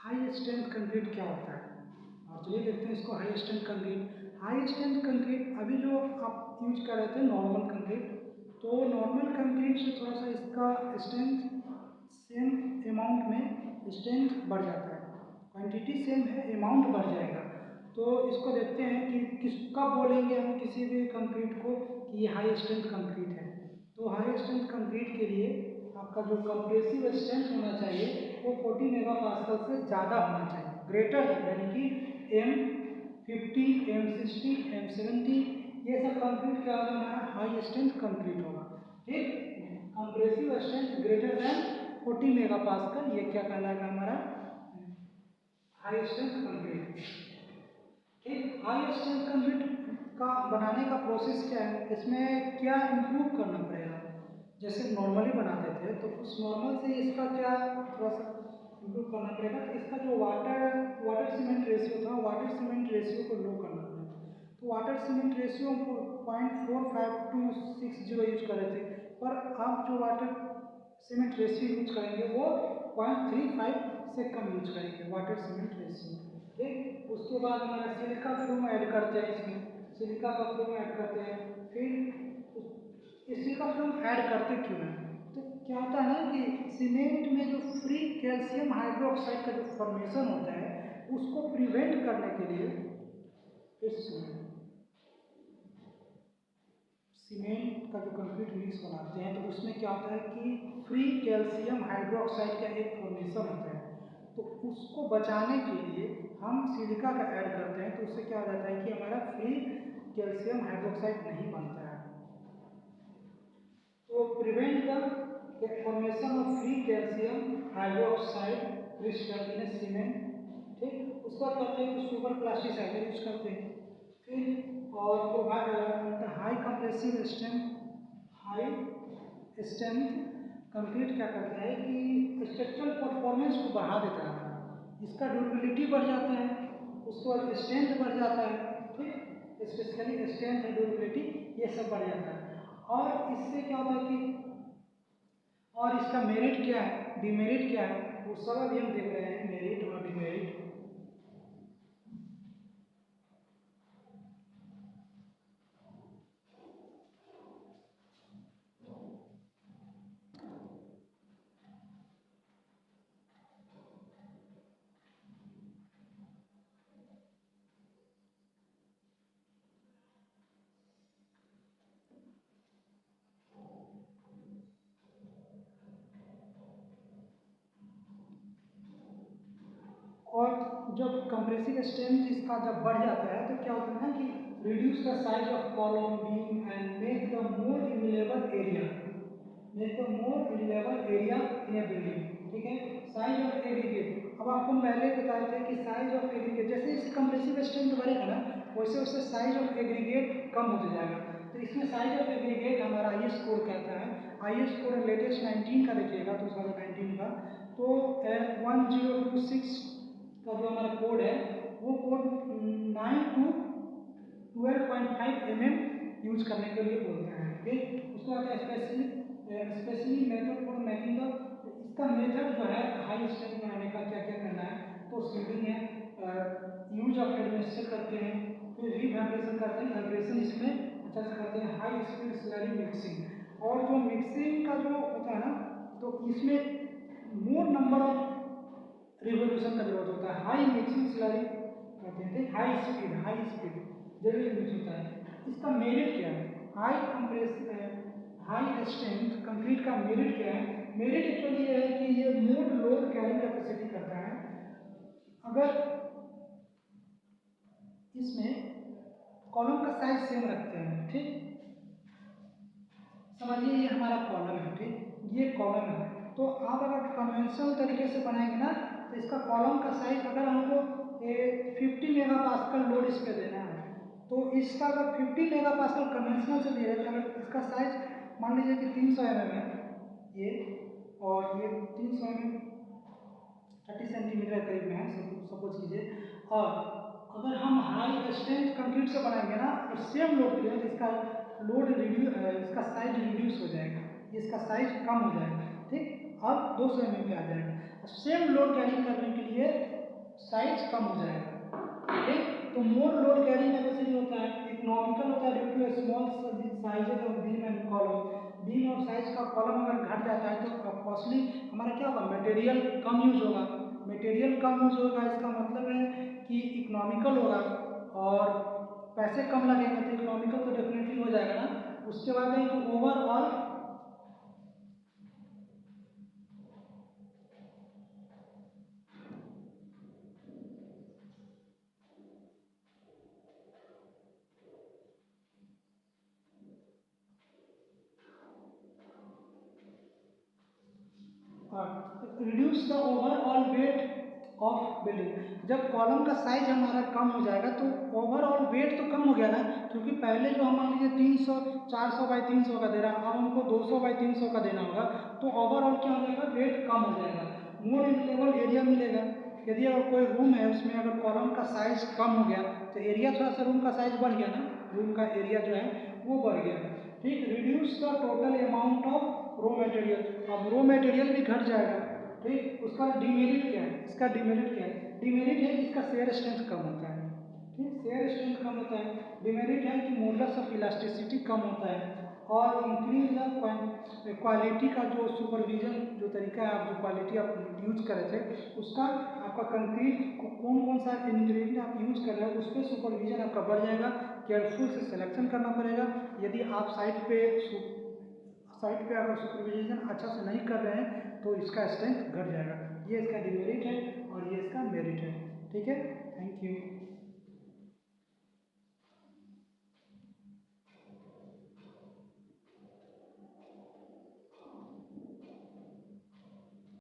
High strength concrete क्या होता है, और चलिए देखते हैं इसको। High strength concrete, high strength concrete अभी जो आप यूज कर रहे थे नॉर्मल कंक्रीट, तो नॉर्मल कंक्रीट से थोड़ा सा इसका स्ट्रेंथ सेम अमाउंट में स्ट्रेंथ बढ़ जाता है, क्वांटिटी सेम है, अमाउंट बढ़ जाएगा। तो इसको देखते हैं कि किसका बोलेंगे हम किसी भी कंक्रीट को कि ये हाई स्ट्रेंथ कंक्रीट है। तो हाई स्ट्रेंथ कंक्रीट के लिए आपका जो कंप्रेसिव स्ट्रेंथ होना चाहिए वो 40 मेगापास्कल से ज़्यादा होना चाहिए, ग्रेटर यानी कि M50, M60, M70, ये सब कंक्रीट क्या होगा, हमारा हाई स्ट्रेंथ कंक्रीट होगा। ठीक, compressive strength greater than 40 megapascal, ये क्या कहलाएगा, हमारा हाई स्ट्रेंथ कंक्रीट। ठीक, हाई स्ट्रेंथ कंक्रीट का बनाने का प्रोसेस क्या है, इसमें क्या इम्प्रूव करना पड़ेगा। जैसे नॉर्मली बनाते थे तो उस नॉर्मल से इसका क्या थोड़ा सा इम्प्रूव करना पड़ेगा। इसका जो वाटर सीमेंट रेशियो था, वाटर सीमेंट रेशियो को लो करना पड़ेगा। तो वाटर सीमेंट रेशियो 0.4560 यूज कर रहे थे, पर आप जो वाटर सीमेंट रेशियो यूज करेंगे वो 0.35 से कम यूज करेंगे वाटर सीमेंट रेशियो। ठीक, उसके बाद हमारा सिलिका फ्लूम ऐड करते हैं, इसमें सिलिका का फ्लूम ऐड करते हैं। फिर सिलिका फ्लूम ऐड करते क्यों है, तो क्या होता है ना कि सीमेंट में जो फ्री कैल्शियम हाइड्रोक्साइड का जो फॉर्मेशन होता है उसको प्रिवेंट करने के लिए सीमेंट का जो कंक्रीट मिक्स बनाते हैं तो उसमें क्या होता है कि फ्री कैल्शियम हाइड्रोक्साइड का एक फॉर्मेशन होता है, तो उसको बचाने के लिए हम सिलिका का ऐड करते हैं। तो उससे क्या हो जाता है कि हमारा फ्री कैल्शियम हाइड्रोक्साइड नहीं बनता है, तो prevent the formation of free calcium hydroxide crystal in cement. ठीक, उसका करते हैं तो सुपर प्लास्टिसाइडर यूज करते हैं। फिर और provide high compressive strength, high strength concrete क्या करता है कि स्ट्रक्चरल परफॉर्मेंस को बढ़ा देता है, इसका ड्यूरेबिलिटी बढ़ जाता है, उसके बाद स्ट्रेंथ बढ़ जाता है। ठीक, स्पेशली स्ट्रेंथ है, ड्यूरेबिलिटी, ये सब बढ़ जाता है। और इससे क्या होता है कि और इसका मेरिट क्या है, डिमेरिट क्या है, वो सब अभी हम देख रहे हैं, मेरिट और डिमेरिट। और जब कंप्रेसिव स्ट्रेंथ इसका जब बढ़ जाता है तो क्या होता है ना कि reduce the size of column beam and make the more usable area, make the more usable area in a building. ठीक है, साइज ऑफ एग्रीगेट, अब आपको पहले बताए थे कि साइज ऑफ एग्रीगेट जैसे इस कंप्रेसिव स्ट्रेंथ बढ़ेगा ना वैसे वैसे साइज ऑफ एग्रीगेट कम होता जाएगा। तो इसमें साइज ऑफ एग्रीगेट हमारा IS कोड कहता है, IS कोड लेटेस्ट 19 का देखिएगा 2019 का, तो 1026 का जो हमारा कोड है वो कोड 9 to 12.5 mm यूज करने के लिए बोलते हैं। ठीक, उसको आता है specially method for making the, इसका मेथड जो है हाई स्ट्रेंथ बनाने का क्या क्या करना है, तो सीलिंग है, यूज ऑफ एडमिक्सचर करते हैं, फिर रिवाइब्रेशन करते हैं, वाइब्रेशन इसमें अच्छा से करते हैं, हाई स्पीड स्लरी मिक्सिंग। और जो मिक्सिंग का जो होता है ना तो इसमें मोर नंबर ऑफ रिवोल्यूशन का जरूरत होता है, हाई मिक्सिंग स्लरी कहते हैं, हाई स्पीड जरूरी मिक्स होता है। इसका मेरिट क्या है, high compress high strength concrete का मेरिट क्या है, मेरिट एक्चुअली ये है कि ये मोर लोड कैरिंग कैपेसिटी करता है। अगर इसमें कॉलम का साइज सेम रखते हैं, ठीक, समझिए ये हमारा कॉलम है, ठीक, ये कॉलम है, तो आप अगर कन्वेंशनल तरीके से बनाएंगे ना तो इसका कॉलम का साइज अगर हमको 50 मेगापास्कल लोड इस पर देना है तो इसका अगर 50 मेगापास्कल कन्वेंशनल से दिया जाए, अगर इसका साइज मान लीजिए कि 300 mm है ये, और ये 300 mm 30 सेंटीमीटर करीब में है सपोज कीजिए, और अगर हम हाई स्ट्रेंथ कंक्रीट से बनाएंगे ना तो सेम लोड के लिए तो इसका लोड रिड्यूस, इसका साइज रिड्यूस हो जाएगा, इसका साइज कम हो जाएगा। ठीक, अब 200 mm पे आ जाएगा। सेम लोड कैरी करने के लिए साइज कम हो जाएगा, ठीक। तो मोर लोड कैरिंग कैपेसिटी होता है, इकोनॉमिकल होता है due to small sizes of beam and column. Beam और साइज का कॉलम अगर घट जाता है तो कॉस्टली हमारा क्या होगा, मटेरियल कम यूज होगा। मटेरियल कम यूज होगा इसका मतलब है कि इकोनॉमिकल होगा और पैसे कम लगेंगे, तो इकोनॉमिकल तो डेफिनेटली हो जाएगा ना। उसके बाद है कि overall reduce the overall weight of building. जब कॉलम का साइज हमारा कम हो जाएगा तो ओवरऑल वेट तो कम हो गया ना, क्योंकि पहले जो हम मान लीजिए 300 400 बाई 300 का दे रहा है, अब हमको 200 बाई 300 का देना होगा, तो ओवरऑल क्या हो जाएगा, वेट कम हो जाएगा, मोर इनलेबल एरिया मिलेगा। यदि अगर कोई रूम है उसमें अगर कॉलम का साइज कम हो गया तो एरिया थोड़ा सा रूम का साइज बढ़ गया ना, रूम का एरिया जो है वो बढ़ गया, ठीक। Reduce the total amount of raw material, अब रॉ मटेरियल भी घट जाएगा, ठीक। उसका डिमेरिट क्या है, इसका डिमेरिट क्या है, डिमेरिट है कि इसका शेयर स्ट्रेंथ कम होता है, ठीक, शेयर स्ट्रेंथ कम होता है। डिमेरिट है कि मॉडुलस ऑफ इलास्टिसिटी कम होता है। और इंक्रीज द क्वालिटी का जो सुपरविजन जो तरीका है, आप जो क्वालिटी आप यूज कर रहे थे उसका, आपका कंक्रीट कौन कौन सा इंग्रेडिएंट आप यूज कर रहे हो उस पर सुपरविजन आपका बढ़ जाएगा। केयरफुल से सिलेक्शन करना पड़ेगा। यदि आप साइट पे अगर सुपरविजन अच्छा से नहीं कर रहे हैं तो इसका स्ट्रेंथ घट जाएगा। ये इसका डिमेरिट है और ये इसका मेरिट है, ठीक है। Thank you.